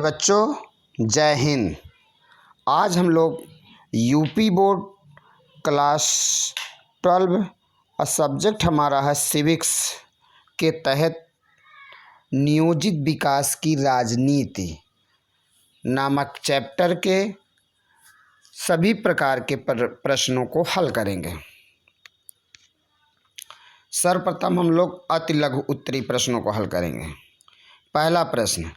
प्यारे बच्चों, जय हिंद। आज हम लोग यूपी बोर्ड क्लास 12 और सब्जेक्ट हमारा है सिविक्स के तहत नियोजित विकास की राजनीति नामक चैप्टर के सभी प्रकार के प्रश्नों को हल करेंगे। सर्वप्रथम हम लोग अति लघु उत्तरीय प्रश्नों को हल करेंगे। पहला प्रश्न,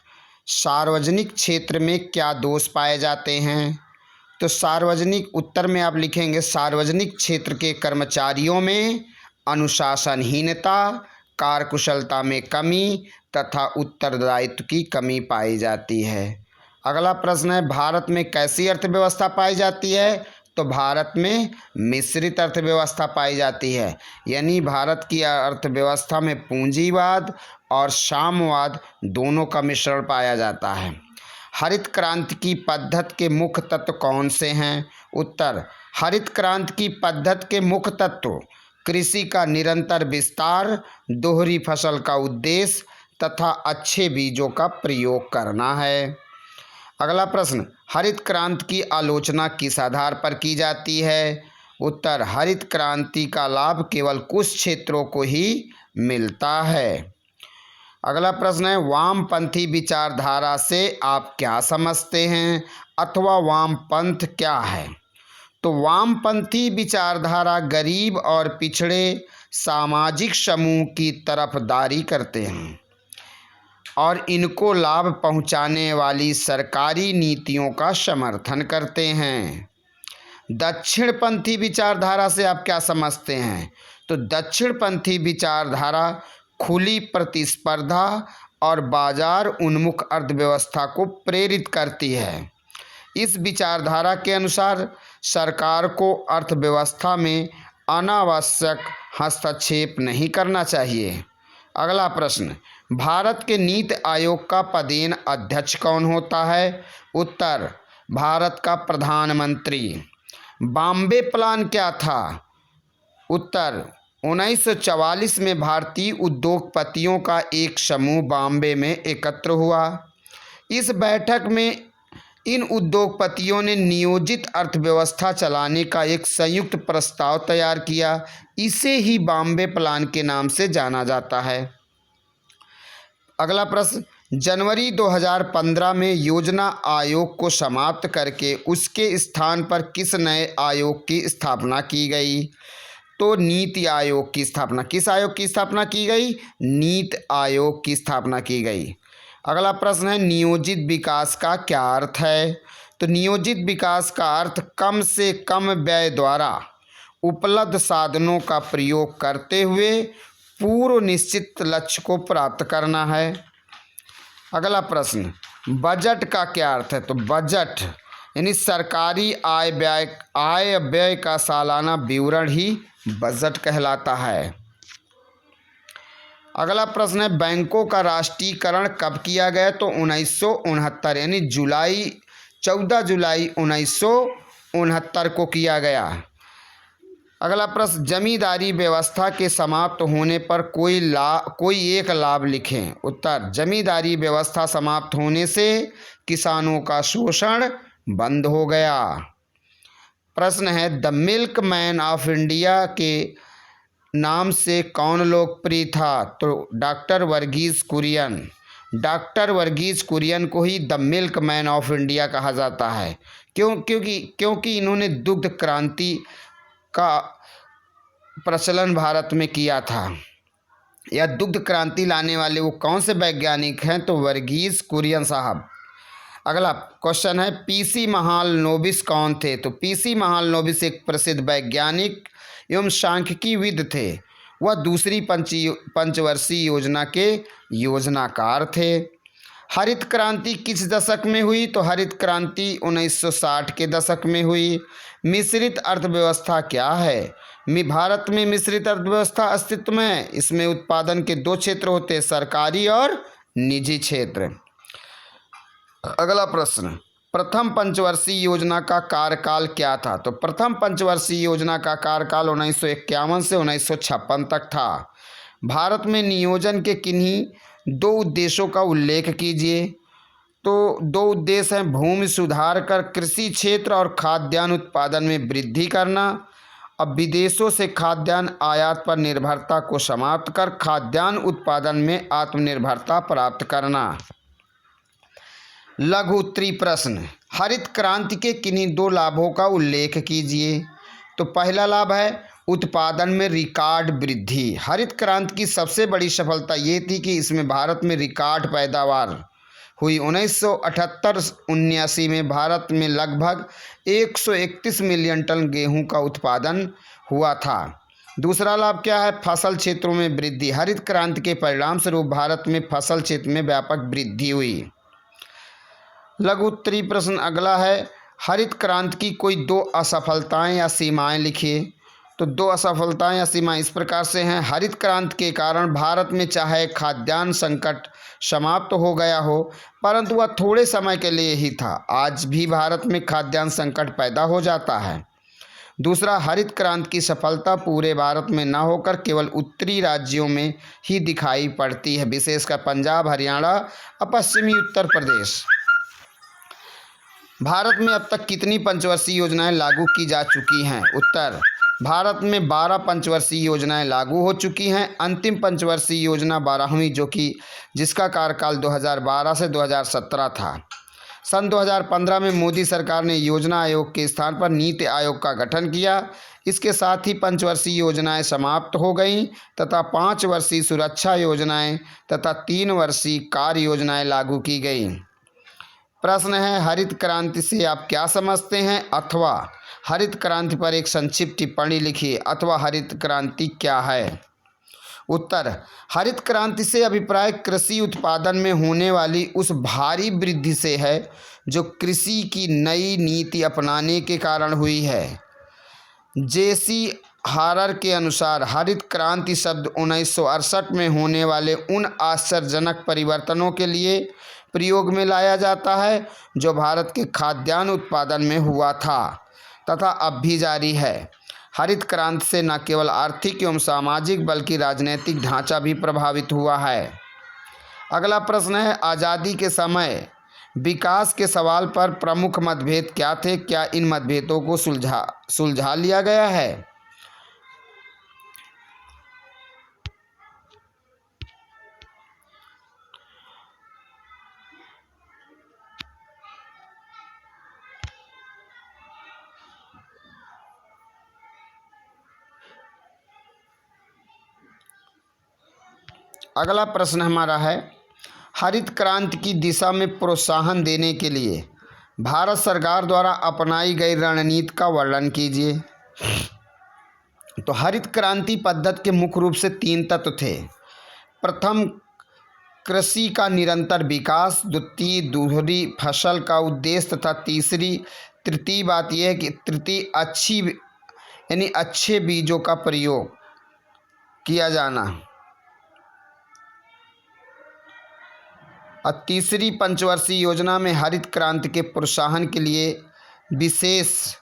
सार्वजनिक क्षेत्र में क्या दोष पाए जाते हैं? तो सार्वजनिक उत्तर में आप लिखेंगे सार्वजनिक क्षेत्र के कर्मचारियों में अनुशासनहीनता, कार्यकुशलता में कमी तथा उत्तरदायित्व की कमी पाई जाती है। अगला प्रश्न है, भारत में कैसी अर्थव्यवस्था पाई जाती है? तो भारत में मिश्रित अर्थव्यवस्था पाई जाती है, यानी भारत की अर्थव्यवस्था में पूंजीवाद और साम्यवाद दोनों का मिश्रण पाया जाता है। हरित क्रांति की पद्धति के मुख्य तत्व कौन से हैं? उत्तर, हरित क्रांति की पद्धति के मुख्य तत्व कृषि का निरंतर विस्तार, दोहरी फसल का उद्देश्य तथा अच्छे बीजों का प्रयोग करना है। अगला प्रश्न, हरित क्रांति की आलोचना किस आधार पर की जाती है? उत्तर, हरित क्रांति का लाभ केवल कुछ क्षेत्रों को ही मिलता है। अगला प्रश्न है, वामपंथी विचारधारा से आप क्या समझते हैं अथवा वामपंथ क्या है? तो वामपंथी विचारधारा गरीब और पिछड़े सामाजिक समूह की तरफदारी करते हैं और इनको लाभ पहुंचाने वाली सरकारी नीतियों का समर्थन करते हैं। दक्षिणपंथी विचारधारा से आप क्या समझते हैं? तो दक्षिणपंथी विचारधारा खुली प्रतिस्पर्धा और बाजार उन्मुख अर्थव्यवस्था को प्रेरित करती है। इस विचारधारा के अनुसार सरकार को अर्थव्यवस्था में अनावश्यक हस्तक्षेप नहीं करना चाहिए। अगला प्रश्न, भारत के नीति आयोग का पदेन अध्यक्ष कौन होता है? उत्तर, भारत का प्रधानमंत्री। बॉम्बे प्लान क्या था? उत्तर, 1944 में भारतीय उद्योगपतियों का एक समूह बॉम्बे में एकत्र हुआ। इस बैठक में इन उद्योगपतियों ने नियोजित अर्थव्यवस्था चलाने का एक संयुक्त प्रस्ताव तैयार किया। इसे ही बॉम्बे प्लान के नाम से जाना जाता है। अगला प्रश्न, जनवरी 2015 में योजना आयोग को समाप्त करके उसके स्थान पर किस नए आयोग की स्थापना की गई? तो नीति आयोग की स्थापना। किस आयोग की स्थापना की गई? नीति आयोग की स्थापना की गई। अगला प्रश्न है, नियोजित विकास का क्या अर्थ है? तो नियोजित विकास का अर्थ कम से कम व्यय द्वारा उपलब्ध साधनों का प्रयोग करते हुए पूर्व निश्चित लक्ष्य को प्राप्त करना है। अगला प्रश्न, बजट का क्या अर्थ है? तो बजट यानी सरकारी आय व्यय का सालाना विवरण ही बजट कहलाता है। अगला प्रश्न है, बैंकों का राष्ट्रीयकरण कब किया गया? तो 1969 यानी 14 जुलाई 1969 को किया गया। अगला प्रश्न, जमींदारी व्यवस्था के समाप्त होने पर कोई एक लाभ लिखें। उत्तर, जमींदारी व्यवस्था समाप्त होने से किसानों का शोषण बंद हो गया। प्रश्न है, the milk man of India के नाम से कौन लोकप्रिय था? तो डॉक्टर वर्गीज कुरियन। डॉक्टर वर्गीज कुरियन को ही the milk man of India कहा जाता है। क्योंकि इन्होंने दुग्ध क्रांति का प्रचलन भारत में किया था। या दुग्ध क्रांति लाने वाले वो कौन से वैज्ञानिक हैं? तो वर्गीज कुरियन साहब। अगला क्वेश्चन है, पीसी महालनोबिस कौन थे? तो पीसी महालनोबिस एक प्रसिद्ध वैज्ञानिक एवं सांख्यिकीविद थे। वह दूसरी पंचवर्षीय योजना के योजनाकार थे। हरित क्रांति किस दशक में हुई? तो हरित क्रांति 1960 के दशक में हुई। मिश्रित अर्थव्यवस्था क्या है? भारत में मिश्रित अर्थव्यवस्था अस्तित्व में है। इसमें उत्पादन के दो क्षेत्र होते हैं, सरकारी और निजी क्षेत्र। अगला प्रश्न, प्रथम पंचवर्षीय योजना का कार्यकाल क्या था? तो प्रथम पंचवर्षीय योजना का कार्यकाल 1951 से 1956 तक था। भारत में नियोजन के किन्हीं दो उद्देश्यों का उल्लेख कीजिए। तो दो उद्देश्य हैं, भूमि सुधार कर कृषि क्षेत्र और खाद्यान्न उत्पादन में वृद्धि करना। अब विदेशों से खाद्यान्न आयात पर निर्भरता को समाप्त कर खाद्यान्न उत्पादन में आत्मनिर्भरता प्राप्त करना। लघु उत्तरी प्रश्न, हरित क्रांति के किन्हीं दो लाभों का उल्लेख कीजिए। तो पहला लाभ है उत्पादन में रिकॉर्ड वृद्धि। हरित क्रांति की सबसे बड़ी सफलता ये थी कि इसमें भारत में रिकॉर्ड पैदावार हुई। 1978-79 में भारत में लगभग 131 मिलियन टन गेहूं का उत्पादन हुआ था। दूसरा लाभ क्या है, फसल क्षेत्रों में वृद्धि। हरित क्रांति के परिणाम स्वरूप भारत में फसल क्षेत्र में व्यापक वृद्धि हुई। लघु उत्तरी प्रश्न अगला है, हरित क्रांति की कोई दो असफलताएं या सीमाएं लिखिए। तो दो असफलताएं या सीमाएं इस प्रकार से हैं, हरित क्रांति के कारण भारत में चाहे खाद्यान्न संकट समाप्त हो गया हो, परंतु वह थोड़े समय के लिए ही था। आज भी भारत में खाद्यान्न संकट पैदा हो जाता है। दूसरा, हरित क्रांति की सफलता पूरे भारत में न होकर केवल उत्तरी राज्यों में ही दिखाई पड़ती है, विशेषकर पंजाब, हरियाणा और पश्चिमी उत्तर प्रदेश। भारत में अब तक कितनी पंचवर्षीय योजनाएं लागू की जा चुकी हैं? उत्तर, भारत में 12 पंचवर्षीय योजनाएं लागू हो चुकी हैं। अंतिम पंचवर्षीय योजना 12वीं जिसका कार्यकाल 2012 से 2017 था। सन 2015 में मोदी सरकार ने योजना आयोग के स्थान पर नीति आयोग का गठन किया। इसके साथ ही पंचवर्षीय योजनाएं समाप्त हो गईं तथा 5 वर्षीय सुरक्षा योजनाएं तथा 3 वर्षीय कार्य योजनाएं लागू की गईं। प्रश्न है, हरित क्रांति से आप क्या समझते हैं, अथवा हरित क्रांति पर एक संक्षिप्त टिप्पणी लिखिए, अथवा हरित क्रांति क्या है? उत्तर, हरित क्रांति से अभिप्राय कृषि उत्पादन में होने वाली उस भारी वृद्धि से है जो कृषि की नई नीति अपनाने के कारण हुई है। जेसी हारर के अनुसार हरित क्रांति शब्द 1968 में होने वाले उन आश्चर्यजनक परिवर्तनों के लिए प्रयोग में लाया जाता है जो भारत के खाद्यान्न उत्पादन में हुआ था तथा अब भी जारी है। हरित क्रांति से न केवल आर्थिक एवं सामाजिक बल्कि राजनीतिक ढांचा भी प्रभावित हुआ है। अगला प्रश्न है, आज़ादी के समय विकास के सवाल पर प्रमुख मतभेद क्या थे? क्या इन मतभेदों को सुलझा लिया गया है? अगला प्रश्न हमारा है, हरित क्रांति की दिशा में प्रोत्साहन देने के लिए भारत सरकार द्वारा अपनाई गई रणनीति का वर्णन कीजिए। तो हरित क्रांति पद्धति के मुख्य रूप से 3 तत्व थे। प्रथम, कृषि का निरंतर विकास। द्वितीय, दोहरी फसल का उद्देश्य तथा तृतीय बात यह है कि अच्छे बीजों का प्रयोग किया जाना। और तीसरी पंचवर्षीय योजना में हरित क्रांति के प्रोत्साहन के लिए विशेष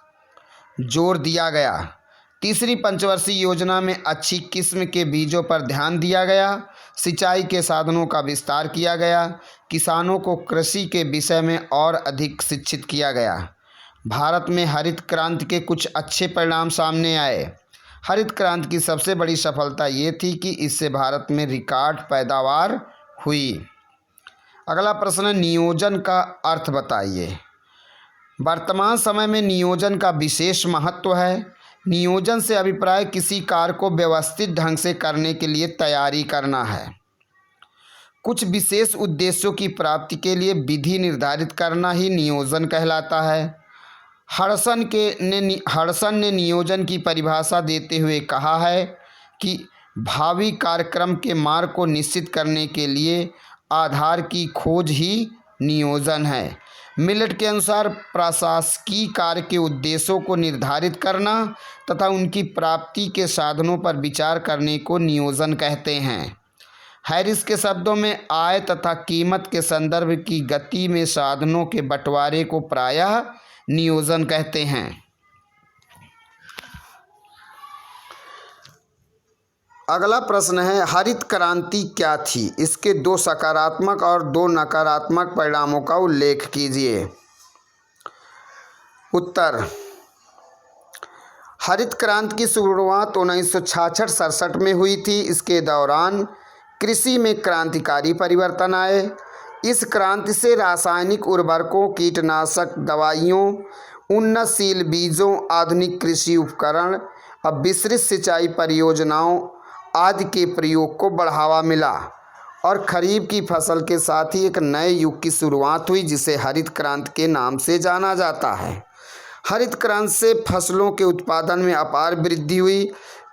जोर दिया गया। तीसरी पंचवर्षीय योजना में अच्छी किस्म के बीजों पर ध्यान दिया गया, सिंचाई के साधनों का विस्तार किया गया, किसानों को कृषि के विषय में और अधिक शिक्षित किया गया। भारत में हरित क्रांति के कुछ अच्छे परिणाम सामने आए। हरित क्रांति की सबसे बड़ी सफलता ये थी कि इससे भारत में रिकॉर्ड पैदावार हुई। अगला प्रश्न है, नियोजन का अर्थ बताइए। वर्तमान समय में नियोजन का विशेष महत्व है। नियोजन से अभिप्राय किसी कार्य को व्यवस्थित ढंग से करने के लिए तैयारी करना है। कुछ विशेष उद्देश्यों की प्राप्ति के लिए विधि निर्धारित करना ही नियोजन कहलाता है। हडसन ने नियोजन की परिभाषा देते हुए कहा है कि भावी कार्यक्रम के मार्ग को निश्चित करने के लिए आधार की खोज ही नियोजन है। मिलेट के अनुसार प्रशासकीय कार्य के उद्देश्यों को निर्धारित करना तथा उनकी प्राप्ति के साधनों पर विचार करने को नियोजन कहते हैं। हैरिस के शब्दों में आय तथा कीमत के संदर्भ की गति में साधनों के बंटवारे को प्रायः नियोजन कहते हैं। अगला प्रश्न है, हरित क्रांति क्या थी? इसके 2 सकारात्मक और 2 नकारात्मक परिणामों का उल्लेख कीजिए। उत्तर, हरित क्रांति की शुरुआत 1966-67 में हुई थी। इसके दौरान कृषि में क्रांतिकारी परिवर्तन आए। इस क्रांति से रासायनिक उर्वरकों, कीटनाशक दवाइयों, उन्नतशील बीजों, आधुनिक कृषि उपकरण, अब विस्तृत सिंचाई परियोजनाओं आदि के प्रयोग को बढ़ावा मिला और खरीफ की फसल के साथ ही एक नए युग की शुरुआत हुई, जिसे हरित क्रांति के नाम से जाना जाता है। हरित क्रांति से फसलों के उत्पादन में अपार वृद्धि हुई।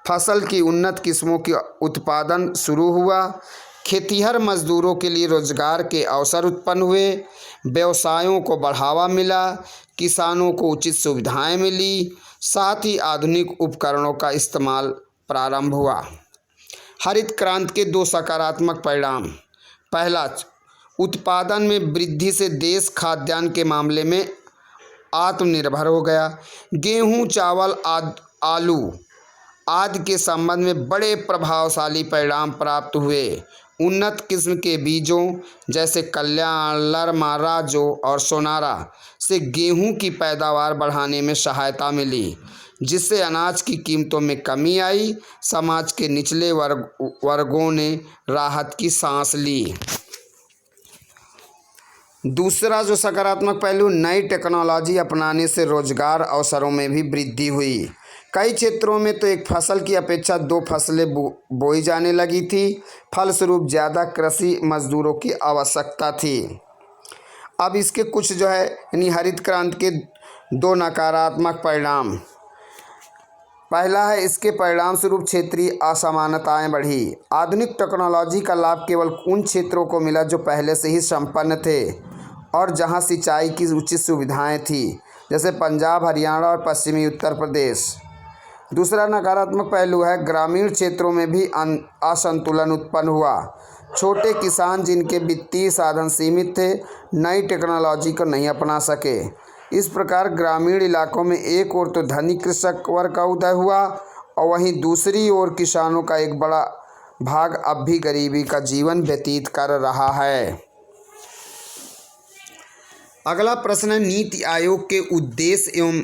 फसल की उन्नत किस्मों की उत्पादन शुरू हुआ। खेतिहर मजदूरों के लिए रोजगार के अवसर उत्पन्न हुए। व्यवसायों को बढ़ावा मिला। किसानों को उचित सुविधाएं मिली। साथ ही आधुनिक उपकरणों का इस्तेमाल प्रारंभ हुआ। हरित क्रांति के 2 सकारात्मक परिणाम। पहला, उत्पादन में वृद्धि से देश खाद्यान्न के मामले में आत्मनिर्भर हो गया। गेहूं, चावल, आलू आदि के संबंध में बड़े प्रभावशाली परिणाम प्राप्त हुए। उन्नत किस्म के बीजों जैसे कल्याण, लरमा, राजो और सोनारा से गेहूं की पैदावार बढ़ाने में सहायता मिली, जिससे अनाज की कीमतों में कमी आई। समाज के निचले वर्गों ने राहत की सांस ली। दूसरा जो सकारात्मक पहलू, नई टेक्नोलॉजी अपनाने से रोजगार अवसरों में भी वृद्धि हुई। कई क्षेत्रों में तो एक फसल की अपेक्षा 2 फसलें बोई जाने लगी थी। फलस्वरूप ज़्यादा कृषि मजदूरों की आवश्यकता थी। अब इसके कुछ जो है यानी हरित क्रांति के 2 नकारात्मक परिणाम। पहला है, इसके परिणाम स्वरूप क्षेत्रीय असमानताएं बढ़ी। आधुनिक टेक्नोलॉजी का लाभ केवल उन क्षेत्रों को मिला जो पहले से ही संपन्न थे और जहां सिंचाई की उचित सुविधाएं थी, जैसे पंजाब, हरियाणा और पश्चिमी उत्तर प्रदेश। दूसरा नकारात्मक पहलू है, ग्रामीण क्षेत्रों में भी असंतुलन उत्पन्न हुआ। छोटे किसान जिनके वित्तीय साधन सीमित थे, नई टेक्नोलॉजी को नहीं अपना सके। इस प्रकार ग्रामीण इलाकों में एक ओर तो धनी कृषक वर्ग का उदय हुआ और वहीं दूसरी ओर किसानों का एक बड़ा भाग अब भी गरीबी का जीवन व्यतीत कर रहा है। अगला प्रश्न है, नीति आयोग के उद्देश्य एवं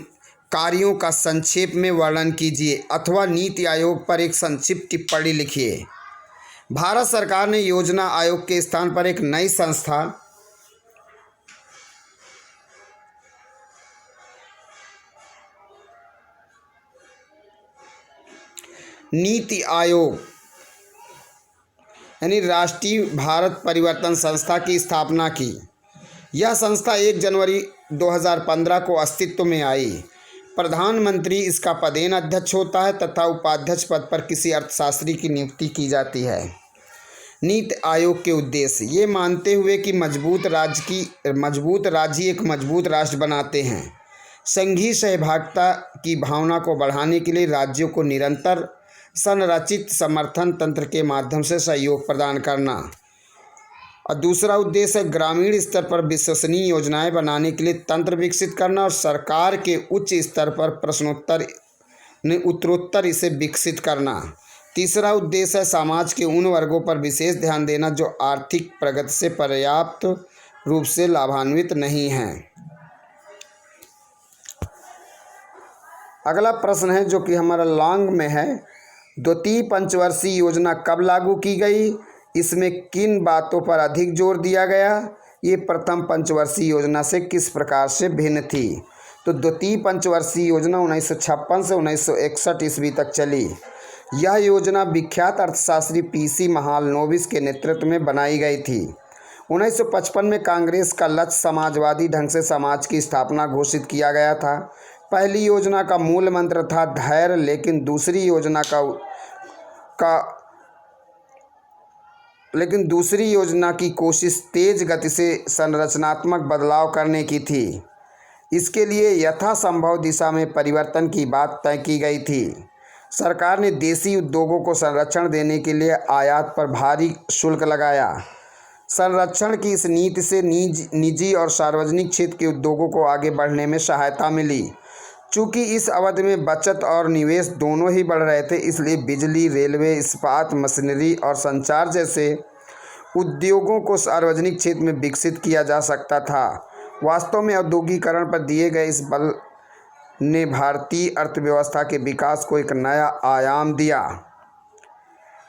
कार्यों का संक्षेप में वर्णन कीजिए अथवा नीति आयोग पर एक संक्षिप्त टिप्पणी लिखिए। भारत सरकार ने योजना आयोग के स्थान पर एक नई संस्था नीति आयोग यानी राष्ट्रीय भारत परिवर्तन संस्था की स्थापना की। यह संस्था 1 जनवरी 2015 को अस्तित्व में आई। प्रधानमंत्री इसका पदेन अध्यक्ष होता है तथा उपाध्यक्ष पद पर किसी अर्थशास्त्री की नियुक्ति की जाती है। नीति आयोग के उद्देश्य, ये मानते हुए कि मजबूत राज्य एक मजबूत राष्ट्र बनाते हैं, संघीय सहभागिता की भावना को बढ़ाने के लिए राज्यों को निरंतर संरचित समर्थन तंत्र के माध्यम से सहयोग प्रदान करना। और दूसरा उद्देश्य है ग्रामीण स्तर पर विश्वसनीय योजनाएं बनाने के लिए तंत्र विकसित करना और सरकार के उच्च स्तर पर उत्तरोत्तर इसे विकसित करना। तीसरा उद्देश्य है समाज के उन वर्गों पर विशेष ध्यान देना जो आर्थिक प्रगति से पर्याप्त रूप से लाभान्वित नहीं हैं। अगला प्रश्न है जो कि हमारा लॉन्ग में है, द्वितीय पंचवर्षीय योजना कब लागू की गई? इसमें किन बातों पर अधिक जोर दिया गया? ये प्रथम पंचवर्षीय योजना से किस प्रकार से भिन्न थी? तो द्वितीय पंचवर्षीय योजना 1956 से 1961 ईस्वी तक चली। यह योजना विख्यात अर्थशास्त्री पीसी महालनोबिस के नेतृत्व में बनाई गई थी। 1955 में कांग्रेस का लक्ष्य समाजवादी ढंग से समाज की स्थापना घोषित किया गया था। पहली योजना का मूल मंत्र था धैर्य, लेकिन दूसरी योजना की कोशिश तेज गति से संरचनात्मक बदलाव करने की थी। इसके लिए यथासंभव दिशा में परिवर्तन की बात तय की गई थी। सरकार ने देसी उद्योगों को संरक्षण देने के लिए आयात पर भारी शुल्क लगाया। संरक्षण की इस नीति से निजी और सार्वजनिक क्षेत्र के उद्योगों को आगे बढ़ने में सहायता मिली। चूँकि इस अवधि में बचत और निवेश दोनों ही बढ़ रहे थे, इसलिए बिजली, रेलवे, इस्पात, मशीनरी और संचार जैसे उद्योगों को सार्वजनिक क्षेत्र में विकसित किया जा सकता था। वास्तव में औद्योगिकरण पर दिए गए इस बल ने भारतीय अर्थव्यवस्था के विकास को एक नया आयाम दिया।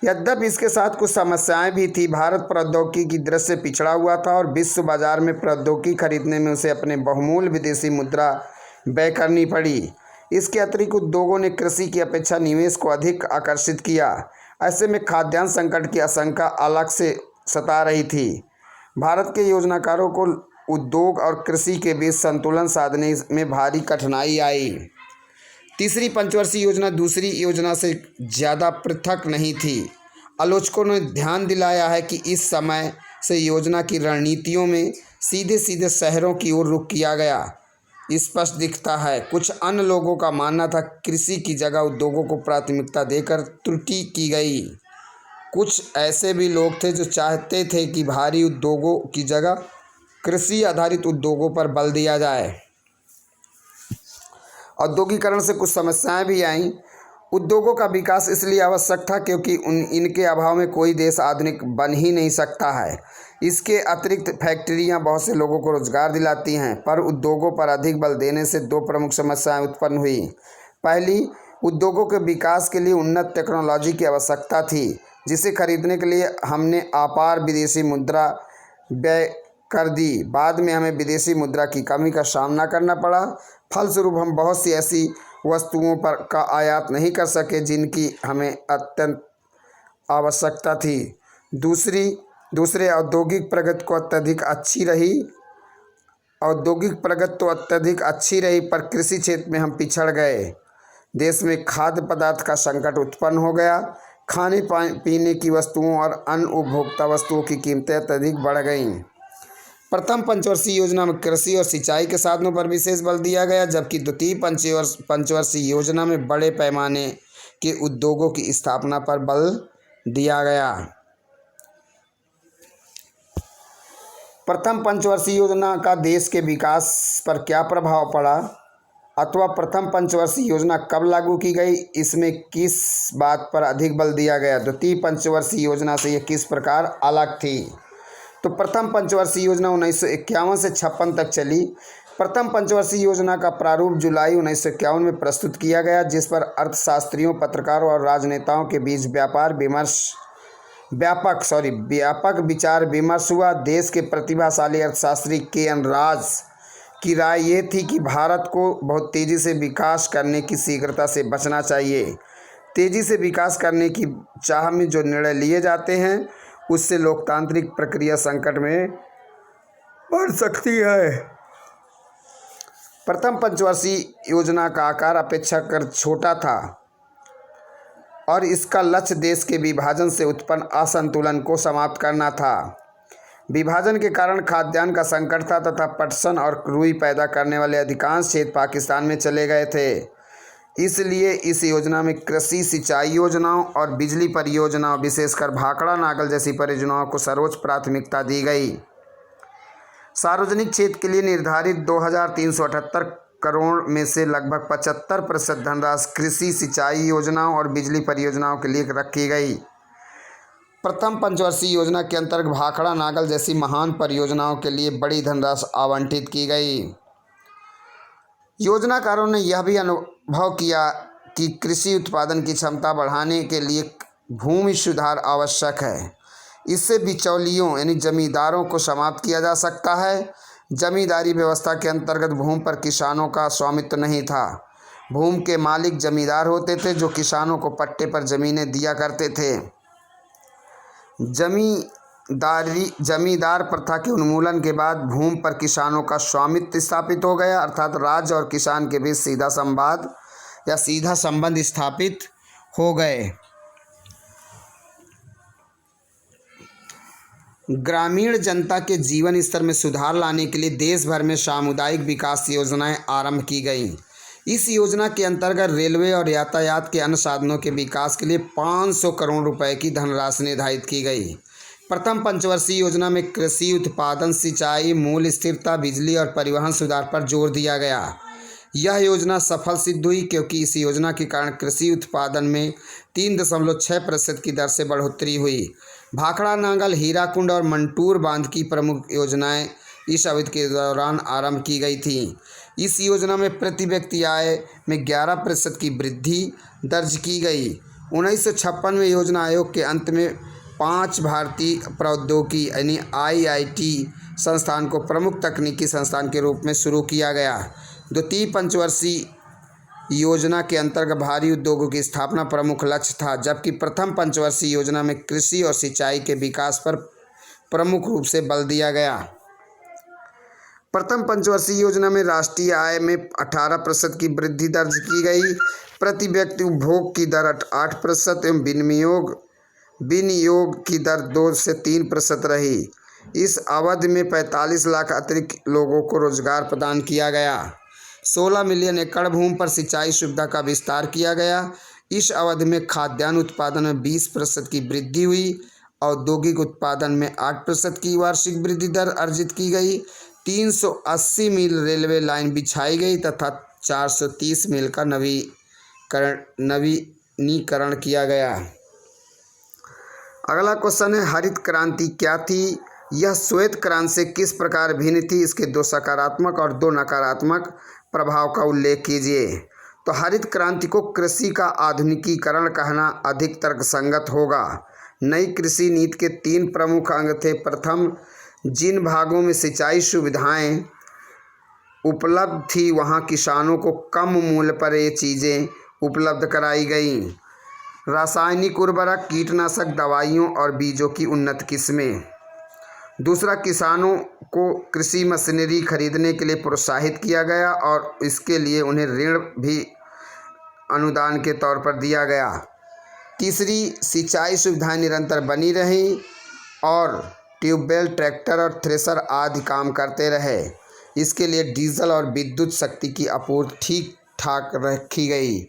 यद्यपि इसके साथ कुछ समस्याएं भी थी। भारत प्रौद्योगिकी की दृष्टि से पिछड़ा हुआ था और विश्व बाजार में प्रौद्योगिकी खरीदने में उसे अपने बहुमूल्य विदेशी मुद्रा व्यय करनी पड़ी। इसके अतिरिक्त उद्योगों ने कृषि की अपेक्षा निवेश को अधिक आकर्षित किया। ऐसे में खाद्यान्न संकट की आशंका अलग से सता रही थी। भारत के योजनाकारों को उद्योग और कृषि के बीच संतुलन साधने में भारी कठिनाई आई। तीसरी पंचवर्षीय योजना दूसरी योजना से ज़्यादा पृथक नहीं थी। आलोचकों ने ध्यान दिलाया है कि इस समय से योजना की रणनीतियों में सीधे सीधे शहरों की ओर रुख किया गया स्पष्ट दिखता है। कुछ अन्य लोगों का मानना था कृषि की जगह उद्योगों को प्राथमिकता देकर त्रुटि की गई। कुछ ऐसे भी लोग थे जो चाहते थे कि भारी उद्योगों की जगह कृषि आधारित उद्योगों पर बल दिया जाए। औद्योगिकरण से कुछ समस्याएं भी आईं। उद्योगों का विकास इसलिए आवश्यक था क्योंकि इनके अभाव में कोई देश आधुनिक बन ही नहीं सकता है। इसके अतिरिक्त फैक्ट्रियां बहुत से लोगों को रोजगार दिलाती हैं, पर उद्योगों पर अधिक बल देने से दो प्रमुख समस्याएं उत्पन्न हुई। पहली, उद्योगों के विकास के लिए उन्नत टेक्नोलॉजी की आवश्यकता थी, जिसे खरीदने के लिए हमने अपार विदेशी मुद्रा व्यय कर दी। बाद में हमें विदेशी मुद्रा की कमी का सामना करना पड़ा। फलस्वरूप हम बहुत सी ऐसी वस्तुओं पर का आयात नहीं कर सके जिनकी हमें अत्यंत आवश्यकता थी। दूसरे औद्योगिक प्रगति तो अत्यधिक अच्छी रही, पर कृषि क्षेत्र में हम पिछड़ गए। देश में खाद्य पदार्थ का संकट उत्पन्न हो गया। खाने पीने की वस्तुओं और अन्य उपभोक्ता वस्तुओं की कीमतें अत्यधिक बढ़ गईं। प्रथम पंचवर्षीय योजना में कृषि और सिंचाई के साधनों पर विशेष बल दिया गया, जबकि द्वितीय पंचवर्षीय योजना में बड़े पैमाने के उद्योगों की स्थापना पर बल दिया गया। प्रथम पंचवर्षीय योजना का देश के विकास पर क्या प्रभाव पड़ा अथवा प्रथम पंचवर्षीय योजना कब लागू की गई, इसमें किस बात पर अधिक बल दिया गया, द्वितीय पंचवर्षीय योजना से यह किस प्रकार अलग थी। तो प्रथम पंचवर्षीय योजना 1951 से 56 तक चली। प्रथम पंचवर्षीय योजना का प्रारूप जुलाई 1951 में प्रस्तुत किया गया, जिस पर अर्थशास्त्रियों, पत्रकारों और राजनेताओं के बीच व्यापक विचार विमर्श हुआ। देश के प्रतिभाशाली अर्थशास्त्री के.एन. राज की राय ये थी कि भारत को बहुत तेज़ी से विकास करने की शीघ्रता से बचना चाहिए। तेज़ी से विकास करने की चाह में जो निर्णय लिए जाते हैं उससे लोकतांत्रिक प्रक्रिया संकट में पड़ सकती है। प्रथम पंचवर्षीय योजना का आकार अपेक्षाकृत छोटा था और इसका लक्ष्य देश के विभाजन से उत्पन्न असंतुलन को समाप्त करना था। विभाजन के कारण खाद्यान्न का संकट था तथा पटसन और रुई पैदा करने वाले अधिकांश क्षेत्र पाकिस्तान में चले गए थे। इसलिए इस योजना में कृषि, सिंचाई योजनाओं और बिजली परियोजनाओं, विशेषकर भाखड़ा नागल जैसी परियोजनाओं को सर्वोच्च प्राथमिकता दी गई। सार्वजनिक क्षेत्र के लिए निर्धारित 2378 करोड़ में से लगभग 75% धनराशि कृषि, सिंचाई योजनाओं और बिजली परियोजनाओं के लिए रखी गई। प्रथम पंचवर्षीय योजना के अंतर्गत भाखड़ा नागल जैसी महान परियोजनाओं के लिए बड़ी धनराशि आवंटित की गई। योजनाकारों ने यह भी अनुभव किया कि कृषि उत्पादन की क्षमता बढ़ाने के लिए भूमि सुधार आवश्यक है। इससे बिचौलियों यानी जमींदारों को समाप्त किया जा सकता है। जमींदारी व्यवस्था के अंतर्गत भूमि पर किसानों का स्वामित्व नहीं था। भूमि के मालिक जमींदार होते थे जो किसानों को पट्टे पर जमीनें दिया करते थे। जमींदार प्रथा के उन्मूलन के बाद भूमि पर किसानों का स्वामित्व स्थापित हो गया, अर्थात राज्य और किसान के बीच सीधा संबंध स्थापित हो गए। ग्रामीण जनता के जीवन स्तर में सुधार लाने के लिए देश भर में सामुदायिक विकास योजनाएं आरंभ की गईं। इस योजना के अंतर्गत रेलवे और यातायात के अन्य साधनों के विकास के लिए 500 करोड़ रुपए की धनराशि निर्धारित की गई। प्रथम पंचवर्षीय योजना में कृषि उत्पादन, सिंचाई, मूल्य स्थिरता, बिजली और परिवहन सुधार पर जोर दिया गया। यह योजना सफल सिद्ध हुई क्योंकि इस योजना के कारण कृषि उत्पादन में 3.6% की दर से बढ़ोतरी हुई। भाखड़ा नांगल, हीराकुंड और मंटूर बांध की प्रमुख योजनाएं इस अवधि के दौरान आरंभ की गई थीं। इस योजना में प्रति व्यक्ति आय में 11% की वृद्धि दर्ज की गई। 1956 में योजना आयोग के अंत में 5 भारतीय प्रौद्योगिकी यानी IIT संस्थान को प्रमुख तकनीकी संस्थान के रूप में शुरू किया गया। द्वितीय पंचवर्षीय योजना के अंतर्गत भारी उद्योगों की स्थापना प्रमुख लक्ष्य था, जबकि प्रथम पंचवर्षीय योजना में कृषि और सिंचाई के विकास पर प्रमुख रूप से बल दिया गया। प्रथम पंचवर्षीय योजना में राष्ट्रीय आय में 18% की वृद्धि दर्ज की गई। प्रति व्यक्ति उपभोग की दर 8% एवं विनियोग की दर 2 से 3% रही। इस अवधि में 45 लाख अतिरिक्त लोगों को रोजगार प्रदान किया गया। 16 मिलियन एकड़ भूमि पर सिंचाई सुविधा का विस्तार किया गया। इस अवधि में खाद्यान्न उत्पादन में 20% की वृद्धि हुई। औद्योगिक उत्पादन में 8% की वार्षिक वृद्धि दर अर्जित की गई। 380 मील रेलवे लाइन बिछाई गई तथा 430 मील का नवीनीकरण किया गया। अगला क्वेश्चन है, हरित क्रांति क्या थी? यह श्वेत क्रांति से किस प्रकार भिन्न थी? इसके 2 सकारात्मक और 2 नकारात्मक प्रभाव का उल्लेख कीजिए। तो हरित क्रांति को कृषि का आधुनिकीकरण कहना अधिक तर्कसंगत होगा। नई कृषि नीति के 3 प्रमुख अंग थे। प्रथम, जिन भागों में सिंचाई सुविधाएं उपलब्ध थी वहां किसानों को कम मूल्य पर ये चीज़ें उपलब्ध कराई गईं। रासायनिक उर्वरक, कीटनाशक दवाइयों और बीजों की उन्नत किस्में। दूसरा, किसानों को कृषि मशीनरी खरीदने के लिए प्रोत्साहित किया गया और इसके लिए उन्हें ऋण भी अनुदान के तौर पर दिया गया। तीसरी, सिंचाई सुविधाएं निरंतर बनी रहीं और ट्यूबवेल, ट्रैक्टर और थ्रेशर आदि काम करते रहे। इसके लिए डीजल और विद्युत शक्ति की आपूर्ति ठीक ठाक रखी गई।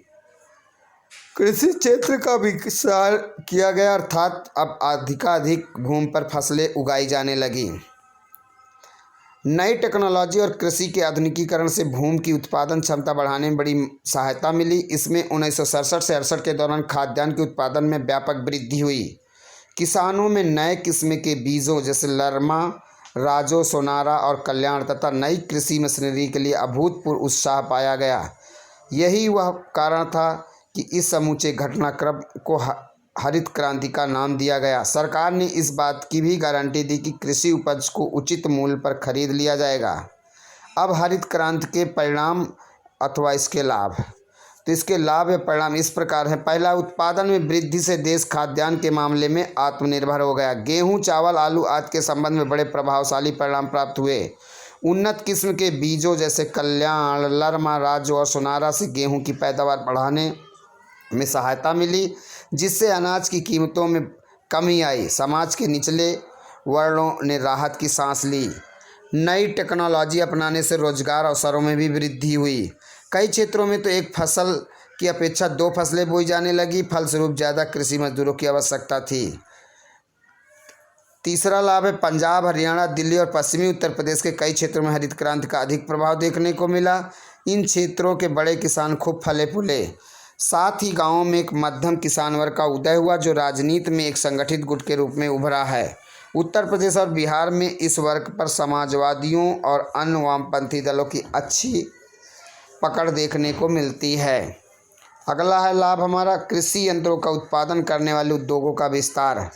कृषि क्षेत्र का विस्तार किया गया, अर्थात अब अधिकाधिक भूमि पर फसलें उगाई जाने लगी। नई टेक्नोलॉजी और कृषि के आधुनिकीकरण से भूमि की उत्पादन क्षमता बढ़ाने में बड़ी सहायता मिली। इसमें 1967 से 68 के दौरान खाद्यान्न के उत्पादन में व्यापक वृद्धि हुई। किसानों में नए किस्म के बीजों जैसे लरमा, राजो, सोनारा और कल्याण तथा नई कृषि मशीनरी के लिए अभूतपूर्व उत्साह पाया गया। यही वह कारण था कि इस समूचे घटनाक्रम को हरित क्रांति का नाम दिया गया। सरकार ने इस बात की भी गारंटी दी कि कृषि उपज को उचित मूल्य पर खरीद लिया जाएगा। अब हरित क्रांति के परिणाम अथवा इसके लाभ। तो इसके लाभ या परिणाम इस प्रकार है। पहला, उत्पादन में वृद्धि से देश खाद्यान्न के मामले में आत्मनिर्भर हो गया। गेहूं, चावल, आलू आदि के संबंध में बड़े प्रभावशाली परिणाम प्राप्त हुए। उन्नत किस्म के बीजों जैसे कल्याण, लरमा, राजो और सोनारा से गेहूं की पैदावार बढ़ाने में सहायता मिली, जिससे अनाज की कीमतों में कमी आई। समाज के निचले वर्णों ने राहत की सांस ली। नई टेक्नोलॉजी अपनाने से रोजगार अवसरों में भी वृद्धि हुई। कई क्षेत्रों में तो एक फसल की अपेक्षा 2 फसलें बोई जाने लगी। फलस्वरूप ज़्यादा कृषि मजदूरों की आवश्यकता थी। तीसरा लाभ है, पंजाब, हरियाणा, दिल्ली और पश्चिमी उत्तर प्रदेश के कई क्षेत्रों में हरित क्रांति का अधिक प्रभाव देखने को मिला। इन क्षेत्रों के बड़े किसान खूब फले फूले। साथ ही गाँवों में एक मध्यम किसान वर्ग का उदय हुआ जो राजनीति में एक संगठित गुट के रूप में उभरा है। उत्तर प्रदेश और बिहार में इस वर्ग पर समाजवादियों और अन्य वामपंथी दलों की अच्छी पकड़ देखने को मिलती है। अगला है लाभ हमारा, कृषि यंत्रों का उत्पादन करने वाले उद्योगों का विस्तार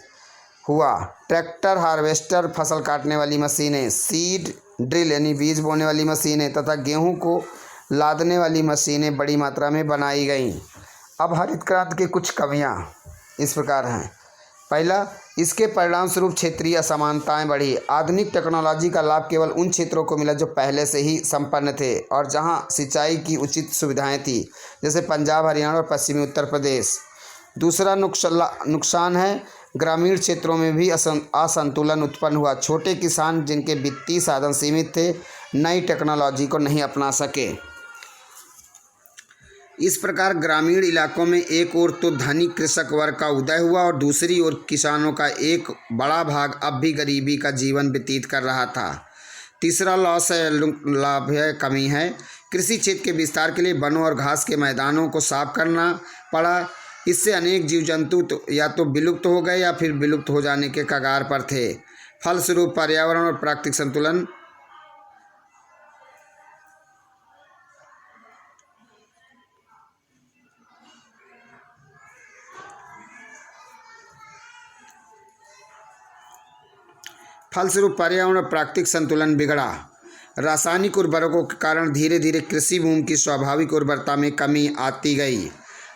हुआ। ट्रैक्टर, हार्वेस्टर, फसल काटने वाली मशीनें, सीड ड्रिल यानी बीज बोने वाली मशीनें तथा गेहूं को लादने वाली मशीनें बड़ी मात्रा में बनाई गईं। अब हरित क्रांति की कुछ कमियां इस प्रकार हैं। पहला, इसके परिणाम स्वरूप क्षेत्रीय असमानताएं बढ़ी। आधुनिक टेक्नोलॉजी का लाभ केवल उन क्षेत्रों को मिला जो पहले से ही संपन्न थे और जहां सिंचाई की उचित सुविधाएं थी, जैसे पंजाब, हरियाणा और पश्चिमी उत्तर प्रदेश। दूसरा नुकसान है, ग्रामीण क्षेत्रों में भी असंतुलन उत्पन्न हुआ। छोटे किसान जिनके वित्तीय साधन सीमित थे, नई टेक्नोलॉजी को नहीं अपना सके। इस प्रकार ग्रामीण इलाकों में एक ओर तो धनी कृषक वर्ग का उदय हुआ और दूसरी ओर किसानों का एक बड़ा भाग अब भी गरीबी का जीवन व्यतीत कर रहा था। तीसरा लाभ है, कमी है कृषि क्षेत्र के विस्तार के लिए वनों और घास के मैदानों को साफ करना पड़ा। इससे अनेक जीव जंतु या तो विलुप्त हो गए या फिर विलुप्त हो जाने के कगार पर थे। फलस्वरूप पर्यावरण और प्राकृतिक संतुलन और प्राकृतिक संतुलन बिगड़ा। रासायनिक उर्वरकों के कारण धीरे धीरे कृषि भूमि की स्वाभाविक उर्वरता में कमी आती गई।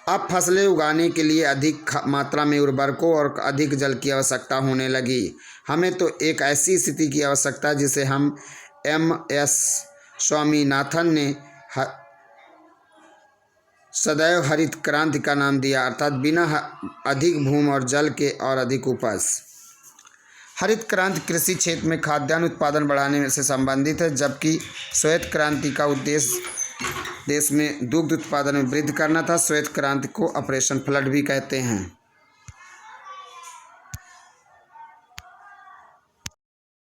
अब फसलें उगाने के लिए अधिक मात्रा में उर्वरकों और अधिक जल की आवश्यकता होने लगी। हमें तो एक ऐसी स्थिति की आवश्यकता है जिसे हम एम.एस. स्वामीनाथन ने सदैव हरित क्रांति का नाम दिया, अर्थात बिना अधिक भूमि और जल के और अधिक उपज। हरित क्रांति कृषि क्षेत्र में खाद्यान्न उत्पादन बढ़ाने से संबंधित है, जबकि श्वेत क्रांति का उद्देश्य देश में दुग्ध उत्पादन में वृद्धि करना था। श्वेत क्रांति को ऑपरेशन फ्लड भी कहते हैं।